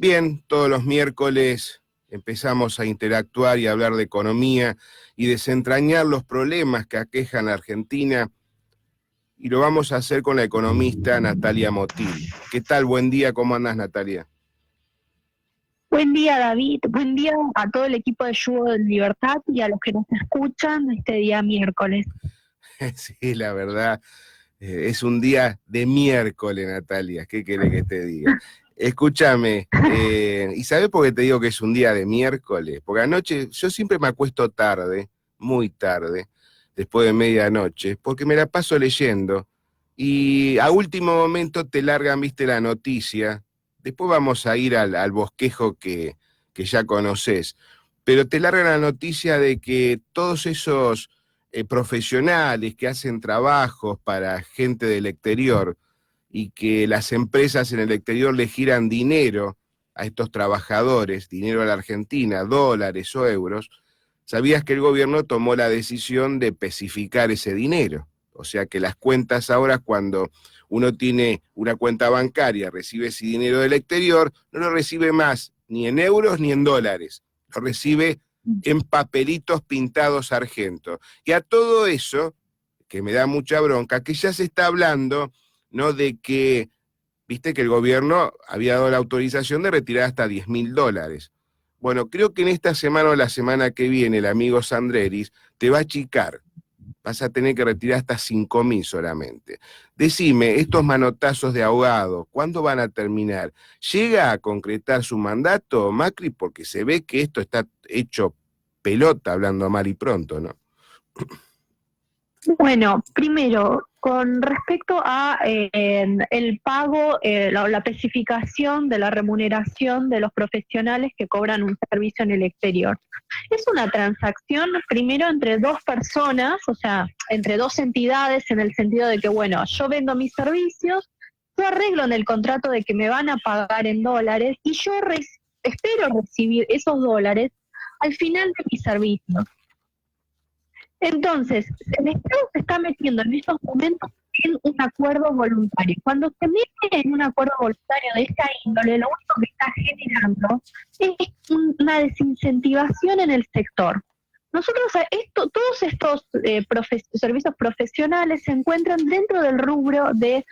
Bien, todos los miércoles empezamos a interactuar y a hablar de economía y desentrañar los problemas que aquejan a Argentina, y lo vamos a hacer con la economista Natalia Motil. ¿Qué tal? Buen día, ¿cómo andas, Natalia? Buen día, David. Buen día a todo el equipo de Yugo de Libertad y a los que nos escuchan este día miércoles. Sí, la verdad, es un día de miércoles, Natalia. ¿Qué querés que te diga? Escúchame, ¿y sabés por qué te digo que es un día de miércoles? Porque anoche yo siempre me acuesto tarde, muy tarde, después de medianoche, porque me la paso leyendo y a último momento te largan, viste, la noticia. Después vamos a ir al bosquejo que ya conoces, pero te largan la noticia de que todos esos profesionales que hacen trabajos para gente del exterior y que las empresas en el exterior le giran dinero a estos trabajadores, dinero a la Argentina, dólares o euros. ¿Sabías que el gobierno tomó la decisión de especificar ese dinero? O sea que las cuentas ahora, cuando uno tiene una cuenta bancaria, recibe ese dinero del exterior, no lo recibe más ni en euros ni en dólares, lo recibe en papelitos pintados argento. Y a todo eso, que me da mucha bronca, que ya se está hablando, ¿no?, de que, viste que el gobierno había dado la autorización de retirar hasta $10.000. Bueno, creo que en esta semana o la semana que viene el amigo Sandreris te va a achicar. Vas a tener que retirar hasta 5.000 solamente. Decime, estos manotazos de ahogado, ¿cuándo van a terminar? ¿Llega a concretar su mandato, Macri? Porque se ve que esto está hecho pelota, hablando mal y pronto, ¿no? Bueno, primero, con respecto a el pago, la especificación de la remuneración de los profesionales que cobran un servicio en el exterior. Es una transacción primero entre dos personas, o sea, entre dos entidades, en el sentido de que, bueno, yo vendo mis servicios, yo arreglo en el contrato de que me van a pagar en dólares y yo espero recibir esos dólares al final de mi servicio. Entonces, el Estado se está metiendo en estos momentos en un acuerdo voluntario. Cuando se mete en un acuerdo voluntario de esta índole, lo único que está generando es una desincentivación en el sector. Nosotros, todos estos servicios profesionales se encuentran dentro del rubro de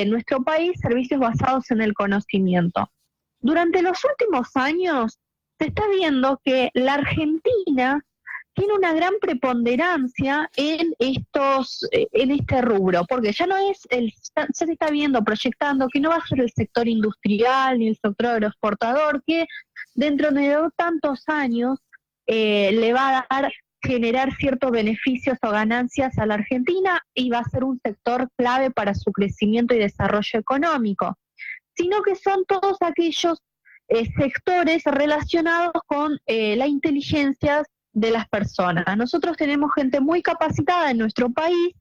nuestro país, servicios basados en el conocimiento. Durante los últimos años se está viendo que la Argentina tiene una gran preponderancia en este rubro, porque ya no es ya se está viendo, proyectando que no va a ser el sector industrial ni el sector agroexportador, que dentro de tantos años le va a generar ciertos beneficios o ganancias a la Argentina y va a ser un sector clave para su crecimiento y desarrollo económico, sino que son todos aquellos sectores relacionados con la inteligencia de las personas. Nosotros tenemos gente muy capacitada en nuestro país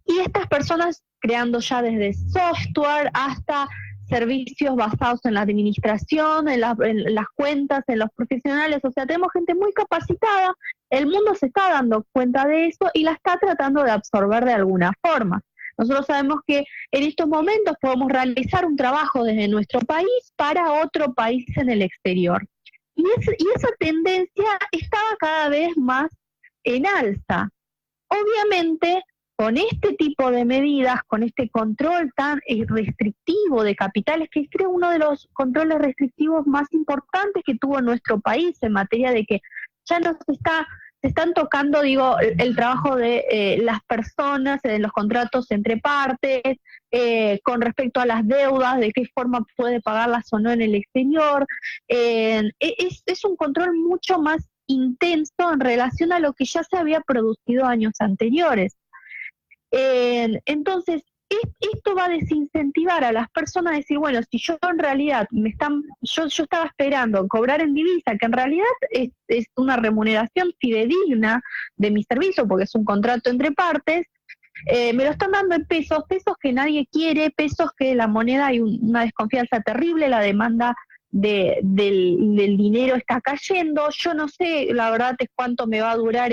y estas personas creando ya desde software hasta servicios basados en la administración, en las cuentas, en los profesionales, o sea, tenemos gente muy capacitada, el mundo se está dando cuenta de eso y la está tratando de absorber de alguna forma. Nosotros sabemos que en estos momentos podemos realizar un trabajo desde nuestro país para otro país en el exterior. Y esa tendencia estaba cada vez más en alza. Obviamente, con este tipo de medidas, con este control tan restrictivo de capitales, que es creo uno de los controles restrictivos más importantes que tuvo nuestro país en materia de que ya no se están tocando, digo, el trabajo de las personas, en los contratos entre partes, con respecto a las deudas, de qué forma puede pagarlas o no en el exterior. Es un control mucho más intenso en relación a lo que ya se había producido años anteriores. Entonces, esto va a desincentivar a las personas a decir, bueno, si yo en realidad yo estaba esperando cobrar en divisa, que en realidad es una remuneración fidedigna de mi servicio, porque es un contrato entre partes, me lo están dando en pesos que nadie quiere, pesos que la moneda hay una desconfianza terrible, la demanda del dinero está cayendo. Yo no sé, la verdad, es cuánto me va a durar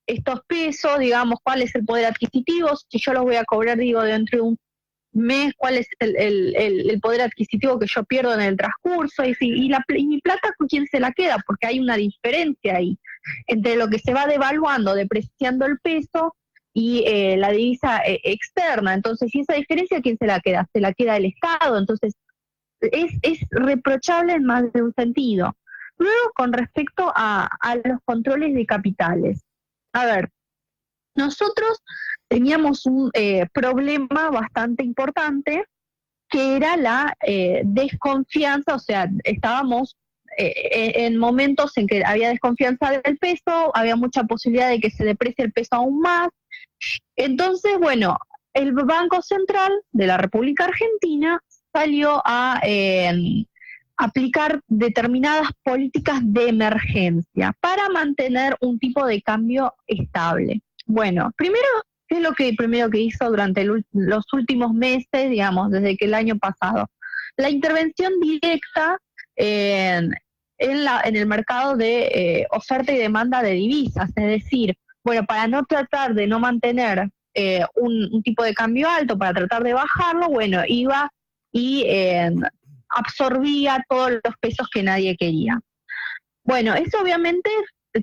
estos pesos, digamos, cuál es el poder adquisitivo, si yo los voy a cobrar, digo, dentro de un mes cuál es el poder adquisitivo que yo pierdo en el transcurso, y mi plata con quién se la queda, porque hay una diferencia ahí entre lo que se va devaluando, depreciando el peso y la divisa externa. Entonces, ¿y esa diferencia quién se la queda? Se la queda el Estado. Entonces, es reprochable en más de un sentido. Luego, con respecto a los controles de capitales. A ver, nosotros teníamos un problema bastante importante, que era la desconfianza. O sea, estábamos en momentos en que había desconfianza del peso, había mucha posibilidad de que se deprecie el peso aún más. Entonces, bueno, el Banco Central de la República Argentina salió a aplicar determinadas políticas de emergencia para mantener un tipo de cambio estable. Bueno, primero, ¿qué es lo que primero que hizo durante los últimos meses, digamos, desde que el año pasado? La intervención directa en el mercado de oferta y demanda de divisas, es decir, bueno, para no tratar de no mantener un tipo de cambio alto, para tratar de bajarlo, bueno, iba y absorbía todos los pesos que nadie quería. Bueno, eso obviamente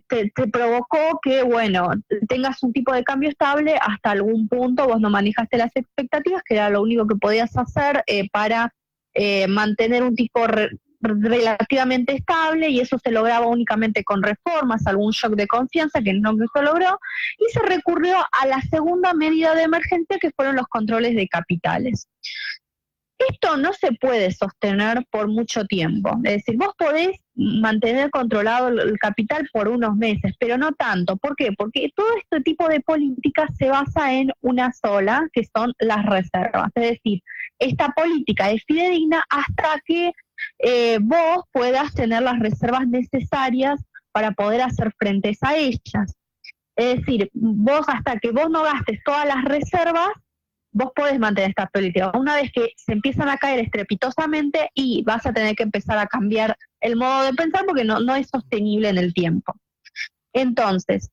te provocó que, bueno, tengas un tipo de cambio estable hasta algún punto. Vos no manejaste las expectativas, que era lo único que podías hacer para mantener un tipo relativamente estable, y eso se lograba únicamente con reformas, algún shock de confianza que no se logró, y se recurrió a la segunda medida de emergencia, que fueron los controles de capitales. Esto no se puede sostener por mucho tiempo. Es decir, vos podés mantener controlado el capital por unos meses, pero no tanto. ¿Por qué? Porque todo este tipo de políticas se basa en una sola, que son las reservas. Es decir, esta política es fidedigna hasta que vos puedas tener las reservas necesarias para poder hacer frente a ellas. Es decir, vos hasta que vos no gastes todas las reservas, vos podés mantener esta política. Una vez que se empiezan a caer estrepitosamente, y vas a tener que empezar a cambiar el modo de pensar, porque no es sostenible en el tiempo. Entonces,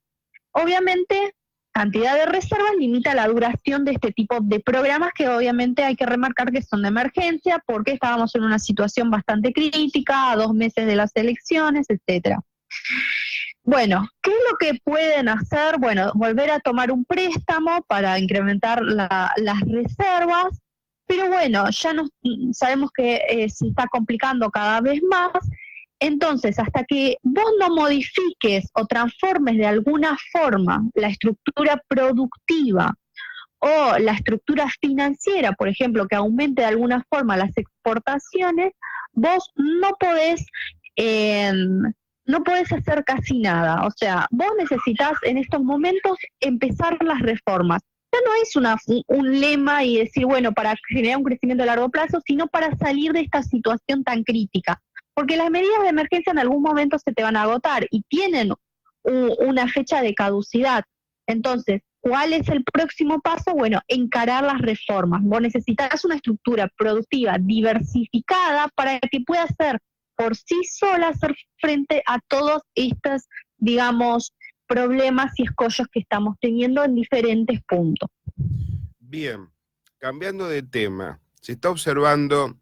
obviamente, cantidad de reservas limita la duración de este tipo de programas, que obviamente hay que remarcar que son de emergencia, porque estábamos en una situación bastante crítica, a 2 meses de las elecciones, etcétera. Bueno, ¿qué es lo que pueden hacer? Bueno, volver a tomar un préstamo para incrementar las reservas, pero bueno, ya sabemos que se está complicando cada vez más. Entonces, hasta que vos no modifiques o transformes de alguna forma la estructura productiva o la estructura financiera, por ejemplo, que aumente de alguna forma las exportaciones, vos no podés hacer casi nada. O sea, vos necesitas en estos momentos empezar las reformas. Ya no es un lema y decir, bueno, para generar un crecimiento a largo plazo, sino para salir de esta situación tan crítica. Porque las medidas de emergencia en algún momento se te van a agotar y tienen una fecha de caducidad. Entonces, ¿cuál es el próximo paso? Bueno, encarar las reformas. Vos necesitas una estructura productiva diversificada para que pueda ser por sí sola hacer frente a todos estos, digamos, problemas y escollos que estamos teniendo en diferentes puntos. Bien, cambiando de tema, se está observando,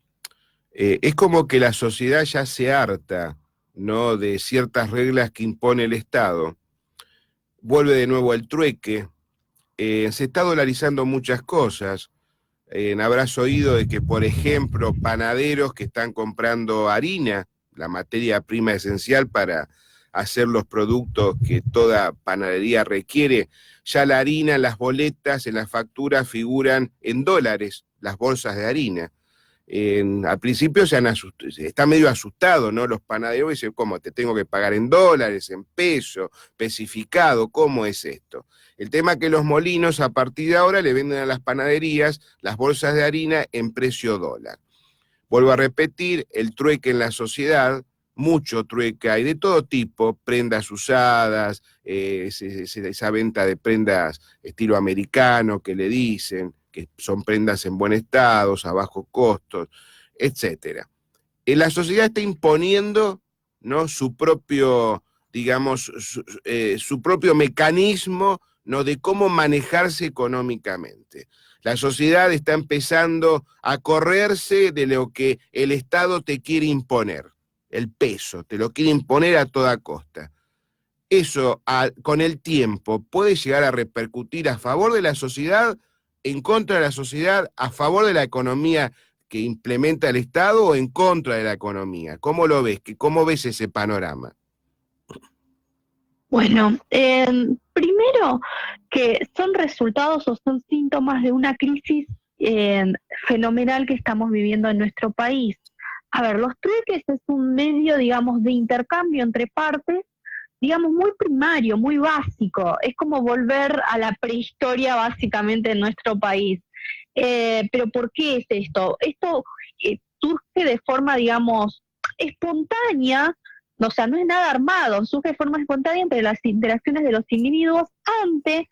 es como que la sociedad ya se harta, ¿no?, de ciertas reglas que impone el Estado. Vuelve de nuevo el trueque, se está dolarizando muchas cosas. Habrás oído de que, por ejemplo, panaderos que están comprando harina, la materia prima esencial para hacer los productos que toda panadería requiere, ya la harina, en las boletas, en las facturas figuran en dólares, las bolsas de harina. Al principio está medio asustado, ¿no? Los panaderos dicen, ¿cómo? ¿Te tengo que pagar en dólares, en pesos, especificado? ¿Cómo es esto? El tema es que los molinos a partir de ahora le venden a las panaderías las bolsas de harina en precio dólar. Vuelvo a repetir, el trueque en la sociedad, mucho trueque hay de todo tipo, prendas usadas, esa venta de prendas estilo americano que le dicen, que son prendas en buen estado, a bajos costos, etcétera. La sociedad está imponiendo, ¿no?, su propio, digamos, su propio mecanismo, ¿no?, de cómo manejarse económicamente. La sociedad está empezando a correrse de lo que el Estado te quiere imponer, el peso, te lo quiere imponer a toda costa. Eso, con el tiempo, puede llegar a repercutir a favor de la sociedad, en contra de la sociedad, a favor de la economía que implementa el Estado o en contra de la economía. ¿Cómo lo ves? ¿Cómo ves ese panorama? Bueno, primero que son resultados o son síntomas de una crisis fenomenal que estamos viviendo en nuestro país. A ver, los trueques es un medio, digamos, de intercambio entre partes, digamos, muy primario, muy básico. Es como volver a la prehistoria básicamente en nuestro país. Pero ¿por qué es esto? Esto surge de forma, digamos, espontánea, o sea, no es nada armado, surge de forma espontánea entre las interacciones de los individuos ante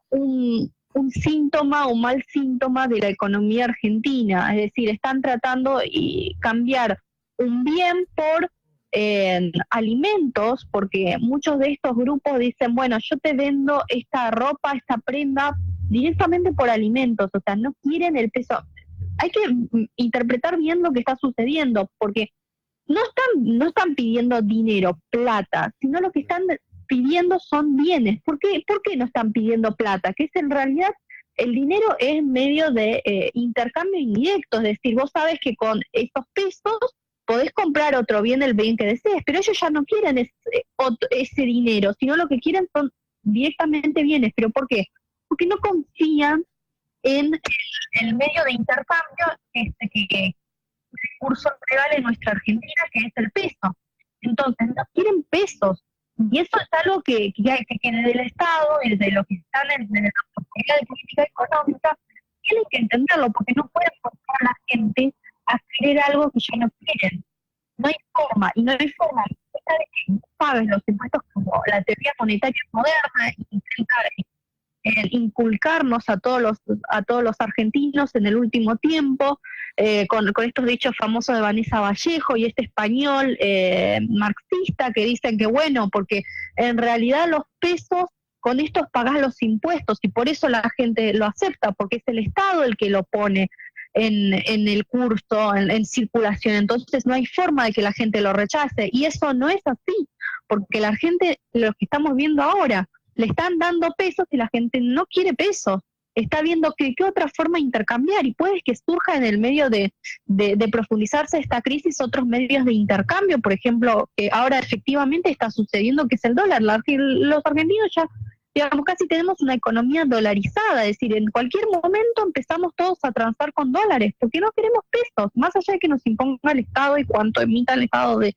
un síntoma o mal síntoma de la economía argentina. Es decir, están tratando de cambiar un bien por alimentos, porque muchos de estos grupos dicen, bueno, yo te vendo esta ropa, esta prenda, directamente por alimentos, o sea, no quieren el peso. Hay que interpretar bien lo que está sucediendo, porque no están pidiendo dinero, plata, sino lo que están pidiendo son bienes. ¿Por qué no están pidiendo plata? Que es en realidad el dinero es medio de intercambio indirecto, es decir, vos sabes que con esos pesos podés comprar otro bien, el bien que desees, pero ellos ya no quieren ese dinero, sino lo que quieren son directamente bienes. ¿Pero por qué? Porque no confían en el medio de intercambio que recurso real en nuestra Argentina, que es el peso. Entonces, no quieren pesos. Y eso es algo que desde el Estado, desde los que están en la autoridad de política económica, tienen que entenderlo, porque no pueden forzar a la gente a querer algo que ya no quieren. No hay forma, y no hay forma de que no paguen los impuestos como la teoría monetaria moderna, intentar inculcarnos a todos los argentinos en el último tiempo, con estos dichos famosos de Vanessa Vallejo y este español marxista que dicen que bueno, porque en realidad los pesos, con estos pagás los impuestos y por eso la gente lo acepta, porque es el Estado el que lo pone en el curso, en circulación. Entonces no hay forma de que la gente lo rechace, y eso no es así, porque la gente, lo que estamos viendo ahora, le están dando pesos y la gente no quiere pesos, está viendo qué otra forma de intercambiar, y puede que surja en el medio de profundizarse esta crisis otros medios de intercambio, por ejemplo, que ahora efectivamente está sucediendo, que es el dólar. Los argentinos ya, digamos, casi tenemos una economía dolarizada, es decir, en cualquier momento empezamos todos a transar con dólares, porque no queremos pesos, más allá de que nos imponga el Estado y cuánto emita el Estado de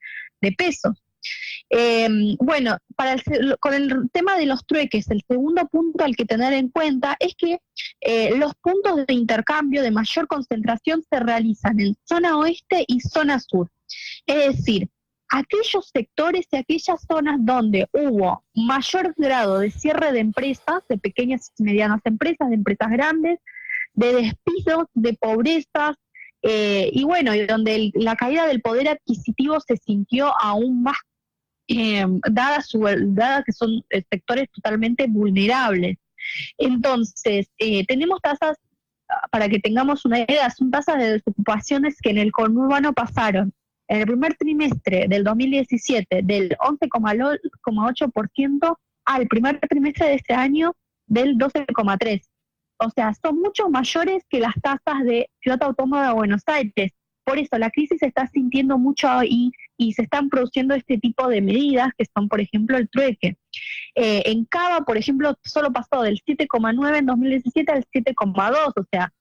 pesos. Bueno, con el tema de los trueques, el segundo punto al que tener en cuenta es que los puntos de intercambio de mayor concentración se realizan en zona oeste y zona sur. Es decir, aquellos sectores y aquellas zonas donde hubo mayor grado de cierre de empresas, de pequeñas y medianas empresas, de empresas grandes, de despidos, de pobrezas, y bueno, y donde la caída del poder adquisitivo se sintió aún más, dada que son sectores totalmente vulnerables. Entonces, tenemos tasas, para que tengamos una idea, son tasas de desocupaciones que en el conurbano pasaron en el primer trimestre del 2017 del 11,8% al primer trimestre de este año del 12,3%. O sea, son mucho mayores que las tasas de Ciudad Autónoma de Buenos Aires. Por eso la crisis se está sintiendo mucho ahí y se están produciendo este tipo de medidas que son, por ejemplo, el trueque. En Cava, por ejemplo, solo pasó del 7,9 en 2017 al 7,2, o sea,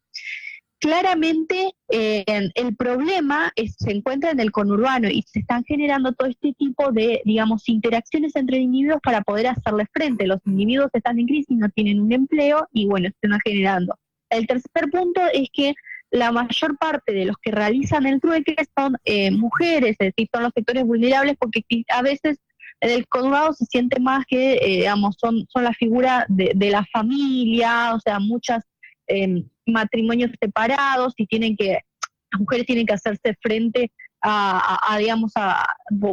claramente el problema se encuentra en el conurbano y se están generando todo este tipo de, digamos, interacciones entre individuos para poder hacerle frente. Los individuos están en crisis, no tienen un empleo y bueno, se están generando. El tercer punto es que la mayor parte de los que realizan el trueque son mujeres, es decir, son los sectores vulnerables, porque a veces en el conurbano se siente más que, digamos, son la figura de la familia, o sea, muchas matrimonios separados y las mujeres tienen que hacerse frente digamos,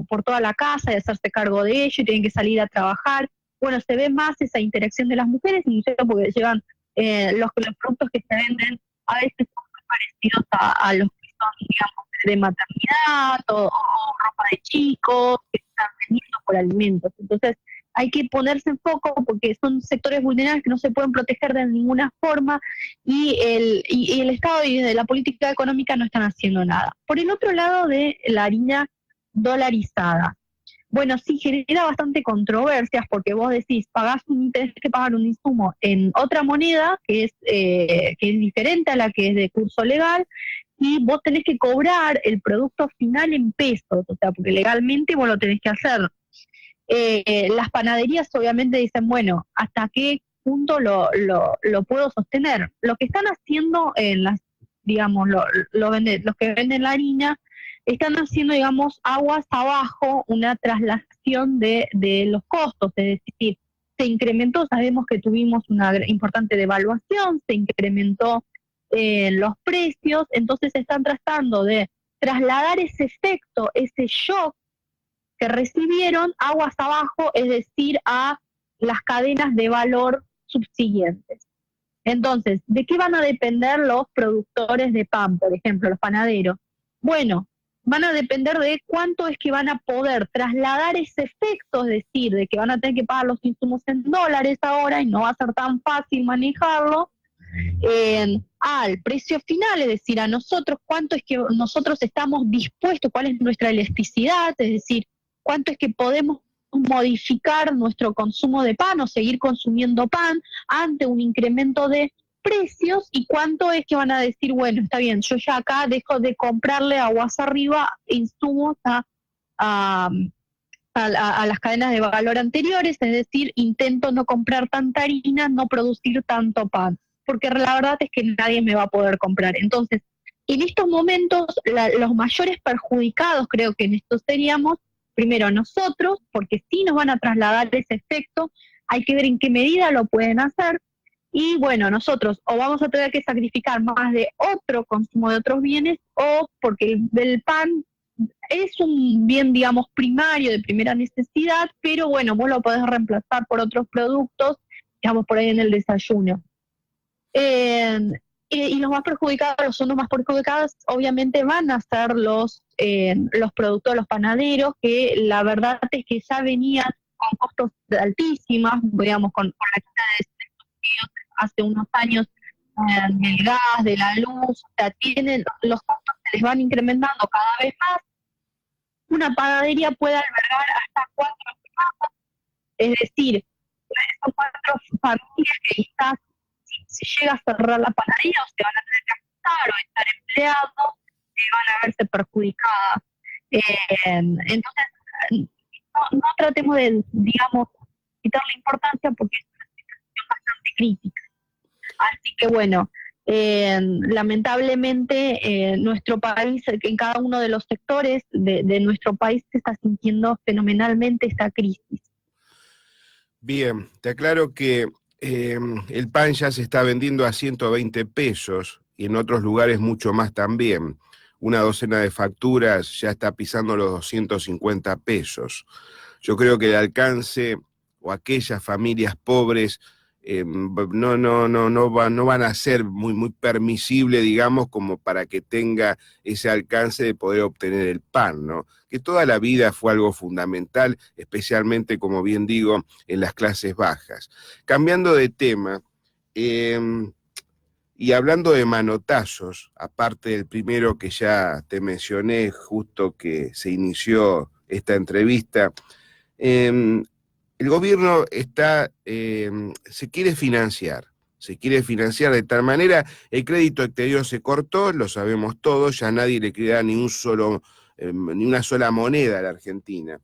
por toda la casa y hacerse cargo de ello y tienen que salir a trabajar. Bueno, se ve más esa interacción de las mujeres, porque llevan los productos que se venden a veces son muy parecidos a los que son, digamos, de maternidad o ropa de chicos, que están vendiendo por alimentos. Entonces, hay que ponerse en foco porque son sectores vulnerables que no se pueden proteger de ninguna forma y el Estado y de la política económica no están haciendo nada. Por el otro lado de la harina dolarizada. Bueno, sí genera bastante controversias porque vos decís, tenés que pagar un insumo en otra moneda que es diferente a la que es de curso legal y vos tenés que cobrar el producto final en pesos, o sea, porque legalmente vos lo tenés que hacer. Las panaderías obviamente dicen, bueno, ¿hasta qué punto lo puedo sostener? Lo que están haciendo en las, digamos, los que venden la harina, están haciendo, digamos, aguas abajo una traslación de los costos, es decir, se incrementó, sabemos que tuvimos una importante devaluación, se incrementó los precios, entonces están tratando de trasladar ese efecto, ese shock que recibieron aguas abajo, es decir, a las cadenas de valor subsiguientes. Entonces, ¿de qué van a depender los productores de pan, por ejemplo, los panaderos? Bueno, van a depender de cuánto es que van a poder trasladar ese efecto, es decir, de que van a tener que pagar los insumos en dólares ahora y no va a ser tan fácil manejarlo, al precio final, es decir, a nosotros, cuánto es que nosotros estamos dispuestos, cuál es nuestra elasticidad, es decir, cuánto es que podemos modificar nuestro consumo de pan o seguir consumiendo pan ante un incremento de precios y cuánto es que van a decir, bueno, está bien, yo ya acá dejo de comprarle aguas arriba insumos a, a las cadenas de valor anteriores, es decir, intento no comprar tanta harina, no producir tanto pan, porque la verdad es que nadie me va a poder comprar. Entonces, en estos momentos, los mayores perjudicados creo que en esto seríamos, primero nosotros, porque sí nos van a trasladar ese efecto, hay que ver en qué medida lo pueden hacer, y bueno, nosotros o vamos a tener que sacrificar más de otro consumo de otros bienes, o porque el pan es un bien, digamos, primario, de primera necesidad, pero bueno, vos lo podés reemplazar por otros productos, digamos, por ahí en el desayuno. Y los más perjudicados, son los más perjudicados, obviamente van a ser los productores, los panaderos, que la verdad es que ya venían con costos altísimas, digamos, con la quita de subsidios hace unos años del gas, de la luz, o sea, los costos se les van incrementando cada vez más. Una panadería puede albergar hasta 4 casas, es decir, son 4 familias que quizás si llega a cerrar la panadería o se van a tener que ajustar o estar empleados, van a verse perjudicadas. Entonces, no tratemos de, digamos, quitarle importancia porque es una situación bastante crítica. Así que bueno, lamentablemente nuestro país, en cada uno de los sectores de nuestro país se está sintiendo fenomenalmente esta crisis. Bien, te aclaro que el pan ya se está vendiendo a 120 pesos y en otros lugares mucho más también. Una docena de facturas ya está pisando los 250 pesos. Yo creo que el alcance o aquellas familias pobres no van a ser muy permisible, digamos, como para que tenga ese alcance de poder obtener el pan, ¿no? Que toda la vida fue algo fundamental, especialmente, como bien digo, en las clases bajas. Cambiando de tema, y hablando de manotazos, aparte del primero que ya te mencioné, justo que se inició esta entrevista, el gobierno se quiere financiar de tal manera, el crédito exterior se cortó, lo sabemos todos, ya nadie le queda ni una sola moneda a la Argentina.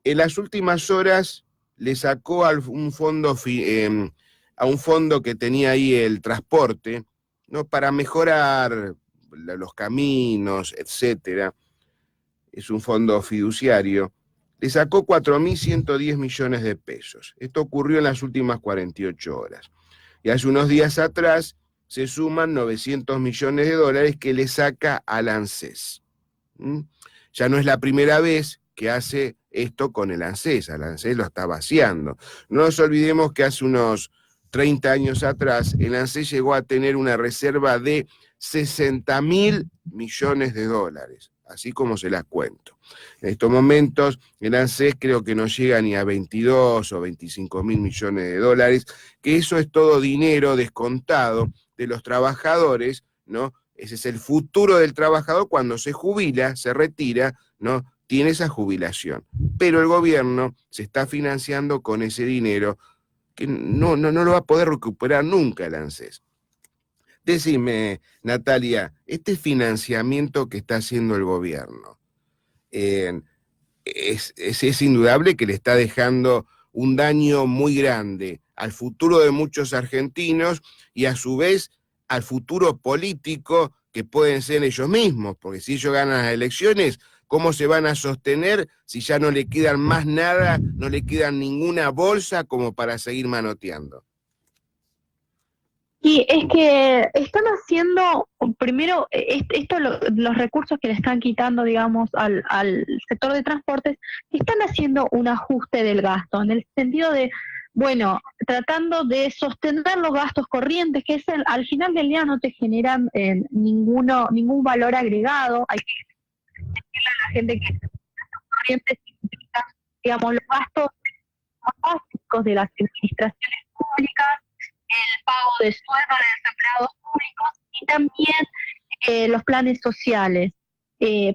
En las últimas horas le sacó a un fondo que tenía ahí el transporte, ¿no? Para mejorar los caminos, etcétera. Es un fondo fiduciario. Le sacó 4.110 millones de pesos. Esto ocurrió en las últimas 48 horas. Y hace unos días atrás se suman 900 millones de dólares que le saca al ANSES. Ya no es la primera vez que hace esto con el ANSES. Al ANSES lo está vaciando. No nos olvidemos que hace unos 30 años atrás, el ANSES llegó a tener una reserva de 60.000 millones de dólares, así como se las cuento. En estos momentos, el ANSES creo que no llega ni a 22 o 25.000 millones de dólares, que eso es todo dinero descontado de los trabajadores, ¿no? Ese es el futuro del trabajador cuando se jubila, se retira, ¿no? Tiene esa jubilación. Pero el gobierno se está financiando con ese dinero que no lo va a poder recuperar nunca el ANSES. Decime, Natalia, este financiamiento que está haciendo el gobierno, es indudable que le está dejando un daño muy grande al futuro de muchos argentinos y a su vez al futuro político que pueden ser ellos mismos, porque si ellos ganan las elecciones, ¿cómo se van a sostener si ya no le quedan más nada, no le quedan ninguna bolsa como para seguir manoteando? Y es que están haciendo, primero, los recursos que le están quitando, digamos, al sector de transportes, están haciendo un ajuste del gasto, en el sentido de, bueno, tratando de sostener los gastos corrientes, que es al final del día no te generan ningún valor agregado. Hay que decirle a la gente que gastos corrientes implican, digamos, los gastos más básicos de las administraciones públicas, el pago de sueldos de los empleados públicos y también los planes sociales.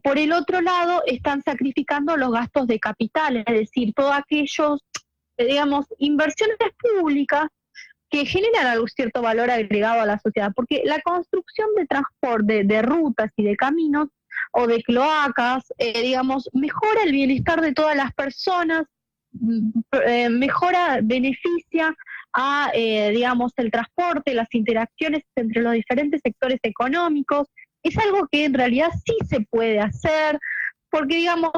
Por el otro lado, están sacrificando los gastos de capital, es decir, todos aquellos, digamos, inversiones públicas que generan algún cierto valor agregado a la sociedad, porque la construcción de transporte, de rutas y de caminos o de cloacas, digamos, mejora el bienestar de todas las personas, mejora, beneficia a, digamos, el transporte, las interacciones entre los diferentes sectores económicos. Es algo que en realidad sí se puede hacer, porque, digamos,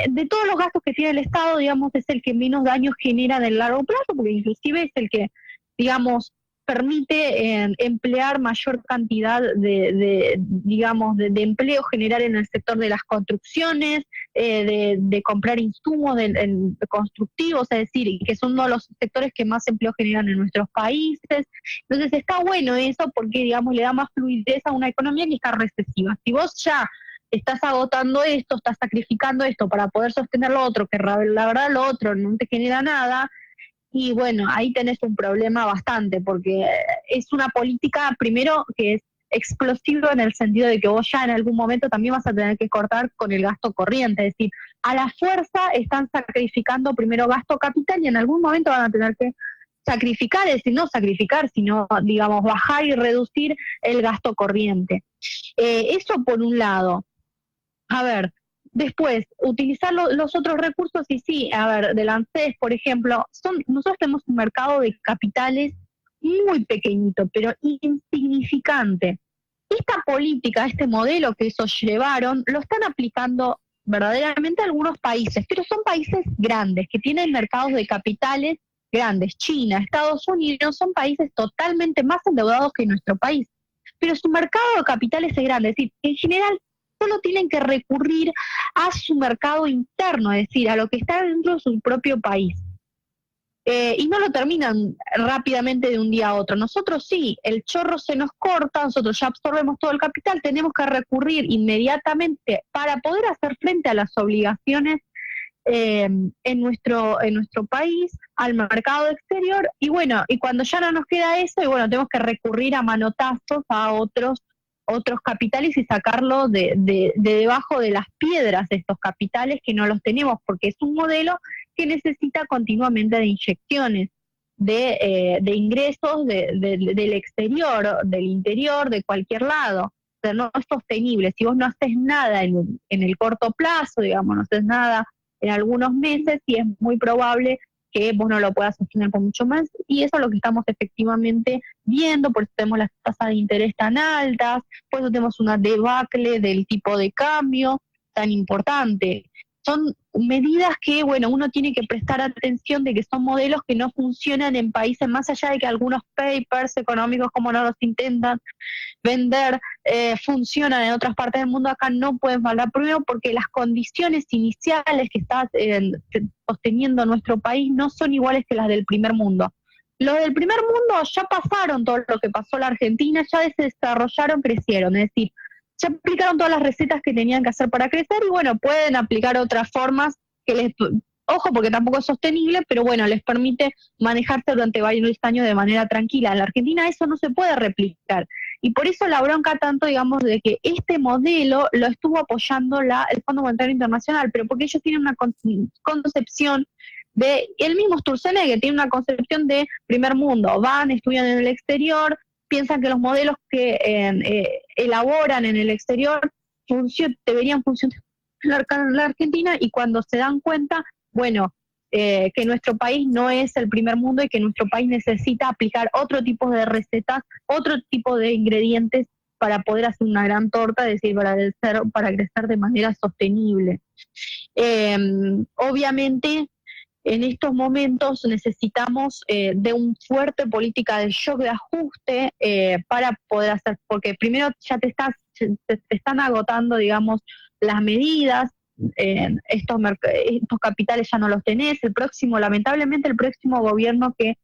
de todos los gastos que tiene el Estado, digamos, es el que menos daños genera en el largo plazo, porque inclusive es el que, digamos, permite emplear mayor cantidad digamos, de empleo, generar en el sector de las construcciones, de comprar insumos constructivos, es decir, que son uno de los sectores que más empleo generan en nuestros países. Entonces está bueno eso porque, digamos, le da más fluidez a una economía que está recesiva. Si vos ya estás agotando esto, estás sacrificando esto para poder sostener lo otro, que la verdad lo otro no te genera nada, y bueno, ahí tenés un problema bastante, porque es una política, primero, que es explosiva en el sentido de que vos ya en algún momento también vas a tener que cortar con el gasto corriente, es decir, a la fuerza están sacrificando primero gasto capital y en algún momento van a tener que sacrificar, es decir, no sacrificar, sino, digamos, bajar y reducir el gasto corriente. Eso por un lado. A ver, después, utilizar los otros recursos y sí, a ver, del ANSES, por ejemplo, nosotros tenemos un mercado de capitales muy pequeñito, pero insignificante. Esta política, este modelo que ellos llevaron, lo están aplicando verdaderamente algunos países, pero son países grandes, que tienen mercados de capitales grandes. China, Estados Unidos, son países totalmente más endeudados que nuestro país, pero su mercado de capitales es grande, es decir, en general solo tienen que recurrir a su mercado interno, es decir, a lo que está dentro de su propio país. Y no lo terminan rápidamente de un día a otro. Nosotros sí, el chorro se nos corta, nosotros ya absorbemos todo el capital, tenemos que recurrir inmediatamente para poder hacer frente a las obligaciones en nuestro país, al mercado exterior, y bueno, y cuando ya no nos queda eso, y bueno, tenemos que recurrir a manotazos a otros capitales y sacarlo de debajo de las piedras de estos capitales que no los tenemos, porque es un modelo que necesita continuamente de inyecciones, de ingresos del exterior, del interior, de cualquier lado. O sea, no es sostenible. Si vos no haces nada en el corto plazo, digamos, no haces nada en algunos meses, y es muy probable que vos no lo puedas sostener por mucho más, y eso es lo que estamos efectivamente viendo, por eso tenemos las tasas de interés tan altas, por eso tenemos una debacle del tipo de cambio tan importante. Son medidas que, bueno, uno tiene que prestar atención de que son modelos que no funcionan en países, más allá de que algunos papers económicos, como no los intentan vender, funcionan en otras partes del mundo, acá no pueden faltar. Primero porque las condiciones iniciales que está sosteniendo nuestro país no son iguales que las del primer mundo. Los del primer mundo ya pasaron todo lo que pasó en la Argentina, ya se desarrollaron, crecieron, es decir, ya aplicaron todas las recetas que tenían que hacer para crecer y bueno, pueden aplicar otras formas que les, ojo porque tampoco es sostenible, pero bueno, les permite manejarse durante varios años de manera tranquila. En la Argentina eso no se puede replicar y por eso la bronca tanto, digamos, de que este modelo lo estuvo apoyando el Fondo Monetario Internacional, pero porque ellos tienen una concepción de, el mismo Sturzenegger tiene una concepción de primer mundo, van, estudian en el exterior, piensan que los modelos que elaboran en el exterior deberían funcionar en la Argentina y cuando se dan cuenta, bueno, que nuestro país no es el primer mundo y que nuestro país necesita aplicar otro tipo de recetas, otro tipo de ingredientes para poder hacer una gran torta, es decir, para crecer de manera sostenible. Obviamente, en estos momentos necesitamos de una fuerte política de shock de ajuste para poder hacer, porque primero ya te están agotando, digamos, las medidas, estos capitales ya no los tenés, lamentablemente el próximo gobierno que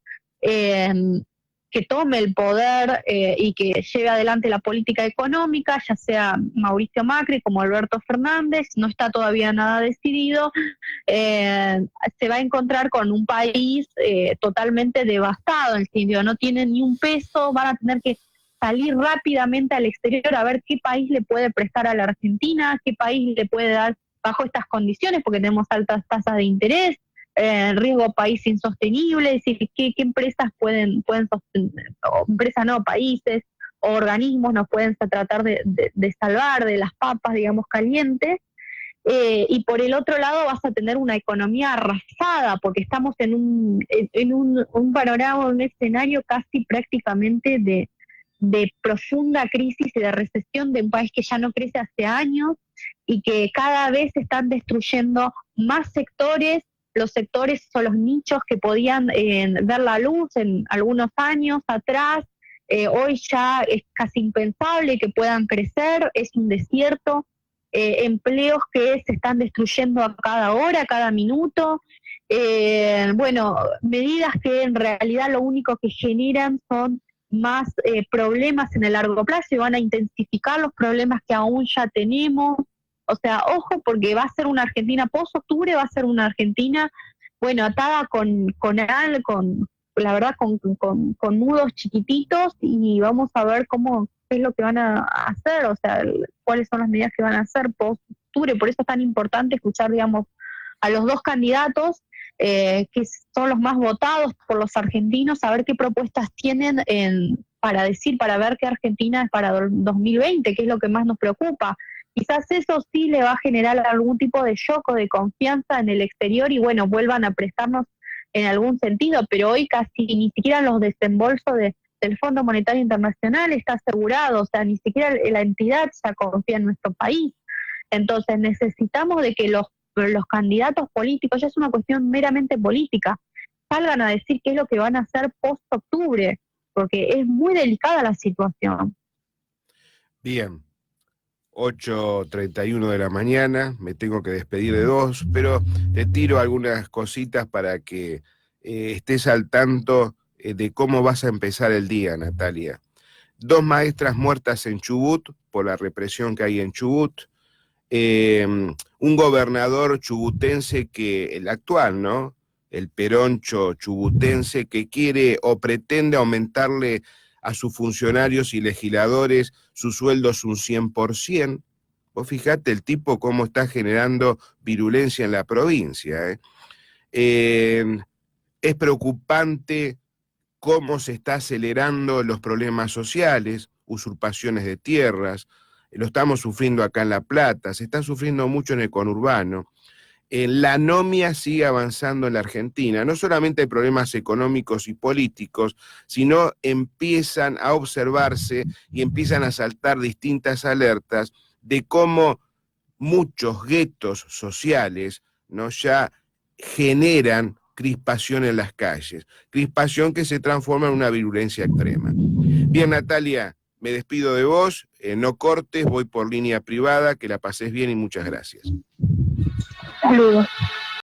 tome el poder y que lleve adelante la política económica, ya sea Mauricio Macri como Alberto Fernández, no está todavía nada decidido, se va a encontrar con un país totalmente devastado, en el sentido, no tienen ni un peso, van a tener que salir rápidamente al exterior a ver qué país le puede prestar a la Argentina, qué país le puede dar bajo estas condiciones, porque tenemos altas tasas de interés, riesgo país insostenible, es decir, qué empresas pueden sostener, o empresas no, países o organismos nos pueden tratar de salvar de las papas, digamos, calientes. Y por el otro lado vas a tener una economía arrasada, porque estamos en un panorama, un escenario casi prácticamente de profunda crisis y de recesión de un país que ya no crece hace años y que cada vez están destruyendo más sectores. Los sectores son los nichos que podían ver la luz en algunos años atrás. Hoy ya es casi impensable que puedan crecer, es un desierto. Empleos que se están destruyendo a cada hora, a cada minuto. Bueno, medidas que en realidad lo único que generan son más problemas en el largo plazo y van a intensificar los problemas que aún ya tenemos. O sea, ojo, porque va a ser una Argentina post-octubre, va a ser una Argentina, bueno, atada la verdad, con nudos chiquititos y vamos a ver qué es lo que van a hacer, o sea, cuáles son las medidas que van a hacer post-octubre. Por eso es tan importante escuchar, digamos, a los dos candidatos que son los más votados por los argentinos, a ver qué propuestas tienen para ver qué Argentina es para 2020, que es lo que más nos preocupa. Quizás eso sí le va a generar algún tipo de shock o de confianza en el exterior y bueno, vuelvan a prestarnos en algún sentido, pero hoy casi ni siquiera los desembolsos del Fondo Monetario Internacional está asegurado, o sea, ni siquiera la entidad ya confía en nuestro país. Entonces necesitamos de que los candidatos políticos, ya es una cuestión meramente política, salgan a decir qué es lo que van a hacer post-octubre, porque es muy delicada la situación. Bien, 8:31 de la mañana, me tengo que despedir de vos, pero te tiro algunas cositas para que estés al tanto de cómo vas a empezar el día, Natalia. 2 maestras muertas en Chubut por la represión que hay en Chubut. Un gobernador chubutense el actual, ¿no? El peroncho chubutense que quiere o pretende aumentarle a sus funcionarios y legisladores sus sueldos un 100%. Vos fijate el tipo cómo está generando virulencia en la provincia. Es preocupante cómo se está acelerando los problemas sociales, usurpaciones de tierras, lo estamos sufriendo acá en La Plata, se está sufriendo mucho en el conurbano. La anomia sigue avanzando en la Argentina. No solamente hay problemas económicos y políticos, sino empiezan a observarse y empiezan a saltar distintas alertas de cómo muchos guetos sociales, ¿no?, ya generan crispación en las calles, crispación que se transforma en una virulencia extrema. Bien, Natalia, me despido de vos, no cortes, voy por línea privada, que la pases bien y muchas gracias. Saludos.